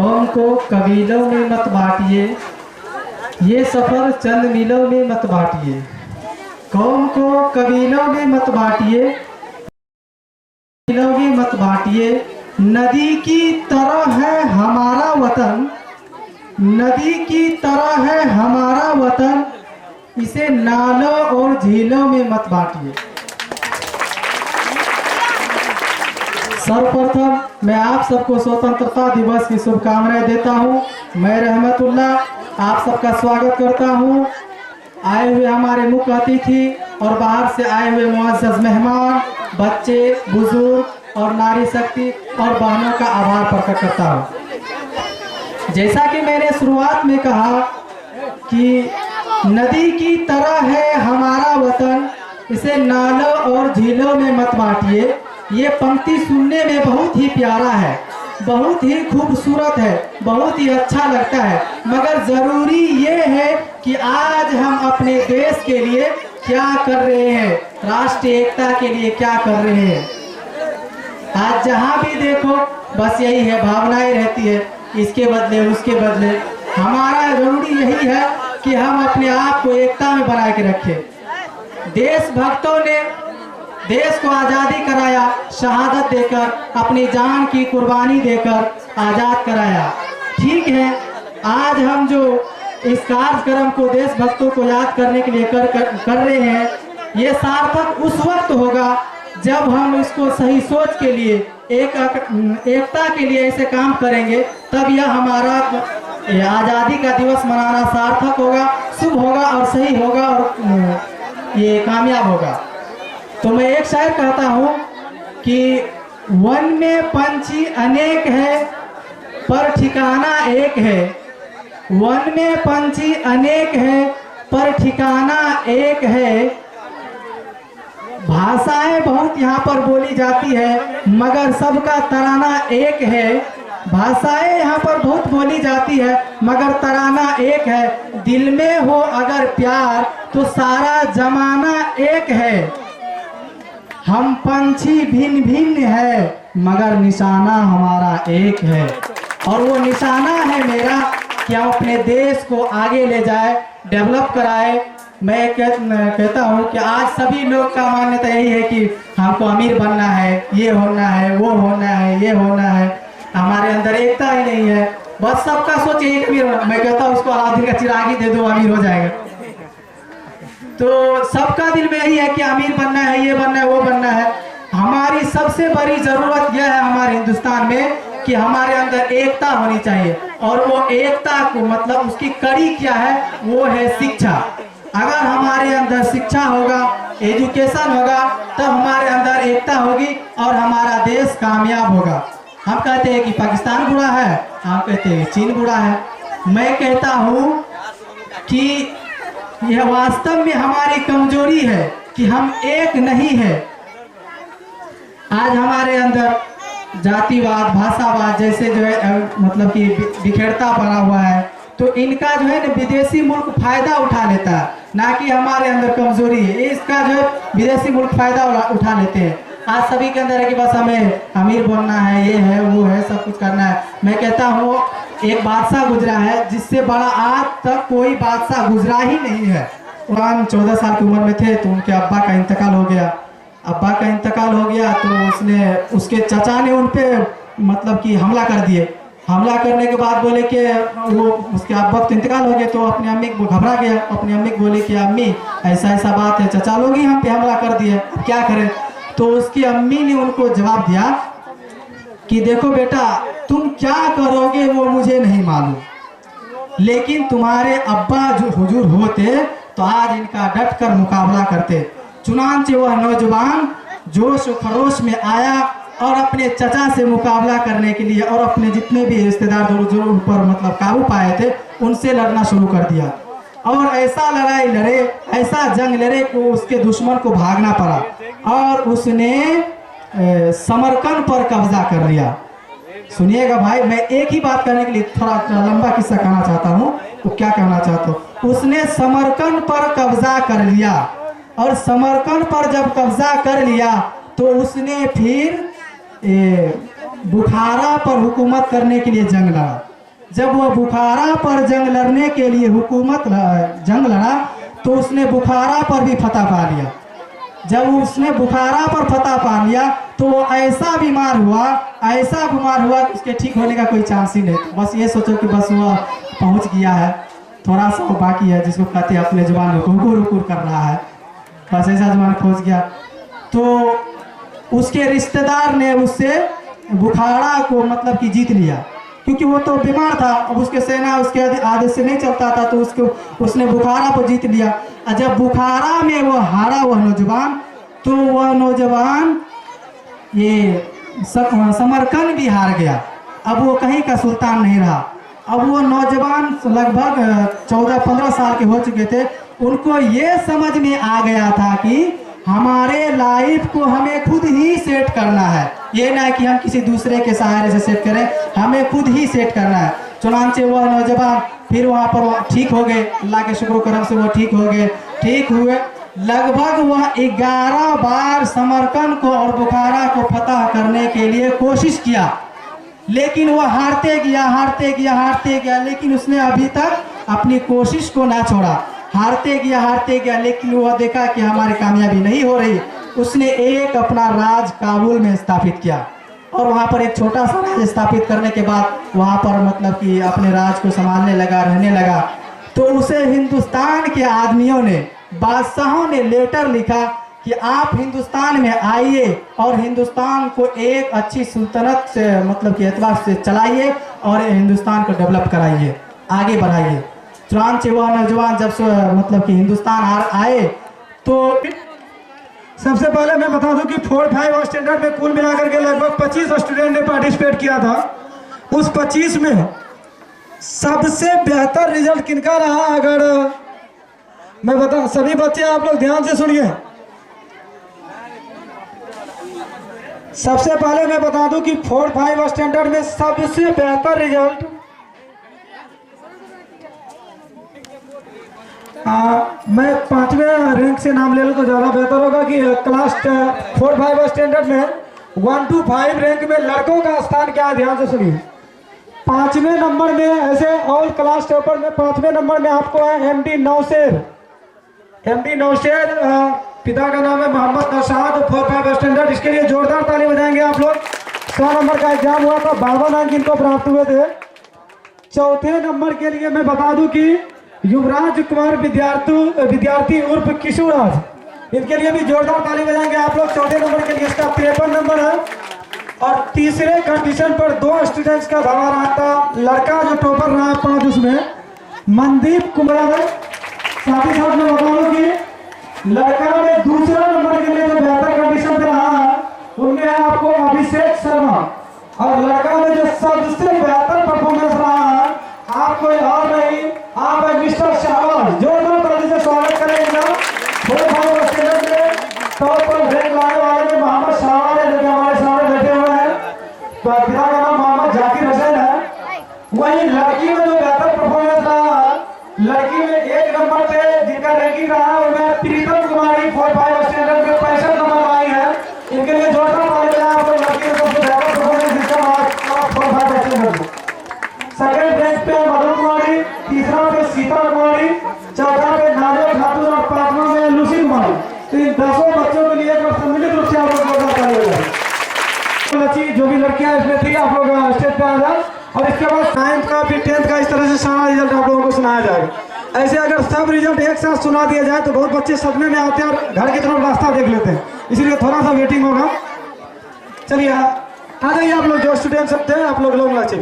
कौम को कबीलों में मत बांटिए, ये सफ़र चंद मीलों में मत बांटिए। कौम को कबीलों में मत बांटिए, कबीलों में मत बांटिए। नदी की तरह है हमारा वतन, नदी की तरह है हमारा वतन, इसे नालों और झीलों में मत बांटिए। सर्वप्रथम मैं आप सबको स्वतंत्रता दिवस की शुभकामनाएं देता हूं। मैं रहमतुल्लाह आप सबका स्वागत करता हूं। आए हुए हमारे मुख्य अतिथि और बाहर से आए हुए मुअज़्ज़ज़ मेहमान, बच्चे, बुजुर्ग और नारी शक्ति और बहनों का आभार प्रकट करता हूं। जैसा कि मैंने शुरुआत में कहा कि नदी की तरह है हमारा वतन, इसे नालों और झीलों में मत बांटिए। ये पंक्ति सुनने में बहुत ही प्यारा है, बहुत ही खूबसूरत है, बहुत ही अच्छा लगता है, मगर ज़रूरी ये है कि आज हम अपने देश के लिए क्या कर रहे हैं, राष्ट्रीय एकता के लिए क्या कर रहे हैं। आज जहाँ भी देखो बस यही है, भावनाएं रहती है, इसके बदले उसके बदले। हमारा जरूरी यही है कि हम अपने आप को एकता में बना के रखें। देशभक्तों ने देश को आज़ादी कराया, शहादत देकर, अपनी जान की कुर्बानी देकर आज़ाद कराया। ठीक है, आज हम जो इस कार्यक्रम को देशभक्तों को याद करने के लिए कर रहे हैं, ये सार्थक उस वक्त होगा जब हम इसको सही सोच के लिए, एकता के लिए ऐसे काम करेंगे, तब यह हमारा आज़ादी का दिवस मनाना सार्थक होगा, शुभ होगा और सही होगा और ये कामयाब होगा। तो मैं एक शायर कहता हूँ कि वन में पंछी अनेक है पर ठिकाना एक है, वन में पंछी अनेक है पर ठिकाना एक है। भाषाएं बहुत यहाँ पर बोली जाती है मगर सबका तराना एक है। भाषाएं यहाँ पर बहुत बोली जाती है मगर तराना एक है। दिल में हो अगर प्यार तो सारा जमाना एक है। हम पंछी भिन्न भिन्न है मगर निशाना हमारा एक है, और वो निशाना है मेरा कि हम अपने देश को आगे ले जाए, डेवलप कराए। मैं कहता हूँ कि आज सभी लोग का मान्यता यही है कि हमको अमीर बनना है, ये होना है, वो होना है, ये होना है। हमारे अंदर एकता ही नहीं है, बस सबका सोच यही अमीर होना। मैं कहता हूँ उसको अलाउद्दीन का चिराग ही दे दो, अमीर हो जाएगा। तो सबका दिल में यही है कि अमीर बनना है, ये बनना है, वो बनना है। हमारी सबसे बड़ी जरूरत यह है हमारे हिंदुस्तान में कि हमारे अंदर एकता होनी चाहिए, और वो एकता को मतलब उसकी कड़ी क्या है, वो है शिक्षा। अगर हमारे अंदर शिक्षा होगा, एजुकेशन होगा, तब हमारे अंदर एकता होगी और हमारा देश कामयाब होगा। हम कहते हैं कि पाकिस्तान बुरा है, हम कहते हैं चीन बुरा है। मैं कहता हूँ कि यह वास्तव में हमारी कमजोरी है कि हम एक नहीं है। आज हमारे अंदर जातिवाद, भाषावाद जैसे जो है मतलब कि बिखेरता पड़ा हुआ है, तो इनका जो है ना विदेशी मुल्क फायदा उठा लेता है, ना कि हमारे अंदर कमजोरी है। इसका जो है विदेशी मुल्क फायदा उठा लेते हैं। आज सभी के अंदर है कि बस हमें अमीर बनना है, ये है, वो है, सब कुछ करना है। मैं कहता हूँ एक बादशाह गुजरा है जिससे बड़ा आज तक कोई बादशाह गुजरा ही नहीं है। उन 14 साल की उम्र में थे तो उनके अब्बा का इंतकाल हो गया। अब्बा का इंतकाल हो गया तो उसके चचा ने उन पे मतलब कि हमला कर दिए। हमला करने के बाद बोले कि वो उसके अब्बा का इंतकाल हो गया, तो अपनी अम्मी को घबरा गया। अपनी अम्मी को बोले कि अम्मी ऐसा ऐसा बात है, चचा लोग ही हम पे हमला कर दिए, क्या करें। तो उसकी अम्मी ने उनको जवाब दिया कि देखो बेटा, तुम क्या करोगे वो मुझे नहीं मालूम, लेकिन तुम्हारे अब्बा जो हुजूर होते तो आज इनका डट कर मुकाबला करते। चुनांचे वह नौजवान जोश खरोश में आया और अपने चचा से मुकाबला करने के लिए और अपने जितने भी रिश्तेदार जो उन पर मतलब काबू पाए थे उनसे लड़ना शुरू कर दिया। और ऐसा लड़ाई लड़े, ऐसा जंग लड़े कि उसके दुश्मन को भागना पड़ा और उसने समरकंद पर कब्जा कर लिया। सुनिएगा भाई, मैं एक ही बात करने के लिए थोड़ा लंबा किस्सा कहना चाहता हूँ। तो क्या कहना चाहता हूँ, उसने समरकंद पर कब्जा कर लिया, और समरकंद पर जब कब्जा कर लिया तो उसने फिर बुखारा पर हुकूमत करने के लिए जंग लड़ा। जब वह बुखारा पर जंग लड़ने के लिए जंग लड़ा तो उसने बुखारा पर भी फतह पा लिया। जब उसने बुखारा पर फतह पा लिया तो वो ऐसा बीमार हुआ उसके ठीक होने का कोई चांस ही नहीं। बस ये सोचो कि बस वो पहुंच गया है, थोड़ा सा बाकी है, जिसको कहते हैं अपने जुबान में कुकुर कर रहा है, बस ऐसा जुबान पहुंच गया। तो उसके रिश्तेदार ने उससे बुखारा को मतलब कि जीत लिया, क्योंकि वो तो बीमार था। अब उसके सेना उसके आदेश से नहीं चलता था, तो उसने बुखारा को जीत लिया। और जब बुखारा में वो हारा वह नौजवान, तो वह नौजवान ये समरकंद भी हार गया। अब वो कहीं का सुल्तान नहीं रहा। अब वो नौजवान लगभग 14-15 साल के हो चुके थे। उनको ये समझ में आ गया था कि हमारे लाइफ को हमें खुद ही सेट करना है, ये ना कि हम किसी दूसरे के सहारे से सेट करें, हमें खुद ही सेट करना है। चुनांचे वह नौजवान फिर वहाँ पर ठीक हो गए, अल्लाह के शुक्र करम से वो ठीक हो गए। ठीक हुए लगभग वह 11 बार समरकंद को और बुखारा को फतह करने के लिए कोशिश किया, लेकिन वह हारते गया, लेकिन उसने अभी तक अपनी कोशिश को ना छोड़ा। हारते गया, लेकिन वह देखा कि हमारी कामयाबी नहीं हो रही। उसने एक अपना राज काबुल में स्थापित किया, और वहाँ पर एक छोटा सा राज स्थापित करने के बाद वहाँ पर मतलब कि अपने राज को संभालने लगा, रहने लगा। तो उसे हिंदुस्तान के आदमियों ने, बादशाहों ने लेटर लिखा कि आप हिंदुस्तान में आइए और हिंदुस्तान को एक अच्छी सुल्तनत से मतलब कि एतबार से चलाइए और हिंदुस्तान को डेवलप कराइए, आगे बढ़ाइए। चुनांचे वह नौजवान जब से मतलब कि हिंदुस्तान आए तो सबसे पहले मैं बता दूं कि 4-5 स्टैंडर्ड में कुल मिलाकर के लगभग 25 स्टूडेंट ने पार्टिसिपेट किया था। उस 25 में सबसे बेहतर रिजल्ट किनका रहा, अगर मैं बता, सभी बच्चे आप लोग ध्यान से सुनिए। सबसे पहले मैं बता दूं कि 4-5 स्टैंडर्ड में सबसे बेहतर रिजल्ट मैं 5वें रैंक से नाम ले लूँ तो ज़्यादा बेहतर होगा कि क्लास 4-5 स्टैंडर्ड में 1 to 5 रैंक में लड़कों का स्थान क्या है, ध्यान से सुनिए। 5वें नंबर में, ऐसे ऑल क्लास टॉपर में 5वें नंबर में आपको है एमडी नौशेर। पिता का नाम है मोहम्मद नौशाद, 4-5 स्टैंडर्ड। इसके लिए जोरदार ताली बजाएंगे आप लोग। 100 नंबर का एग्जाम हुआ था, 52 अंक इनको प्राप्त हुए थे। चौथे नंबर के लिए मैं बता दूं कि युवराज कुमार विद्यार्थी उर्फ किशोराज, इनके लिए भी जोरदार ताली बजाएंगे आप लोग। चौथे नंबर के लिए इसका 53 नंबर है। और तीसरे कंडीशन पर 2 स्टूडेंट्स का धावा रहा था। लड़का जो टॉपर रहा 5 उसमें मनदीप कुमार है। साथ ही साथ मैं बताऊँ कि लड़का में दूसरा नंबर के लिए जो बेहतर कंडीशन पे रहा है उनमें आपको अभिषेक शर्मा, और लड़का में जो सबसे बेहतर परफॉर्मेंस रहा है आप कोई और नहीं, आप मिस्टर शाहबाज। जोरदार ताली से स्वागत करेंगे। 4-5 स्टैंडर्ड में टॉप पर रैंक लाने वाले में मोहम्मद शाहबाज है, जो कि हमारे सामने बैठे हुए हैं। तो पिता का नाम मोहम्मद जाकिर हुसैन है। वही लड़की में जो बेहतर परफॉर्मेंस रहा है, लड़की में 1 नंबर पे जिनका रैंकिंग रहा है उनमें प्रीतम कुमारी 4-5 स्टैंडर्ड में 65 नंबर आई है। इनके लिए जोरदार ताली बजाएं आप लोग। लड़की में सबसे बेहतर परफॉर्मेंस जिसका 4-5 स्टैंडर्ड। सेकंड रैंक पे मधु कुमारी, तीसरा पे सीता कुमारी, चौथा पे नाजर खातून और 5वां में लूसी कुमारी। तो इन 10 बच्चों के लिए एक बार सम्मिलित रूप से आप लोग जोरदार ताली बजाएं। जो भी लड़कियां इसमें थी आप लोग स्टेज पे आ जाए, और इसके बाद 9th का फिर 10th का इस तरह से सारा रिजल्ट आप लोगों को सुनाया जाएगा। ऐसे अगर सब रिजल्ट एक साथ सुना दिया जाए तो बहुत बच्चे सपने में आते हैं और घर की तरफ रास्ता देख लेते हैं, इसीलिए थोड़ा सा वेटिंग होगा। चलिए आ जाइए आप लोग, जो स्टूडेंट सब थे आप लोग अच्छे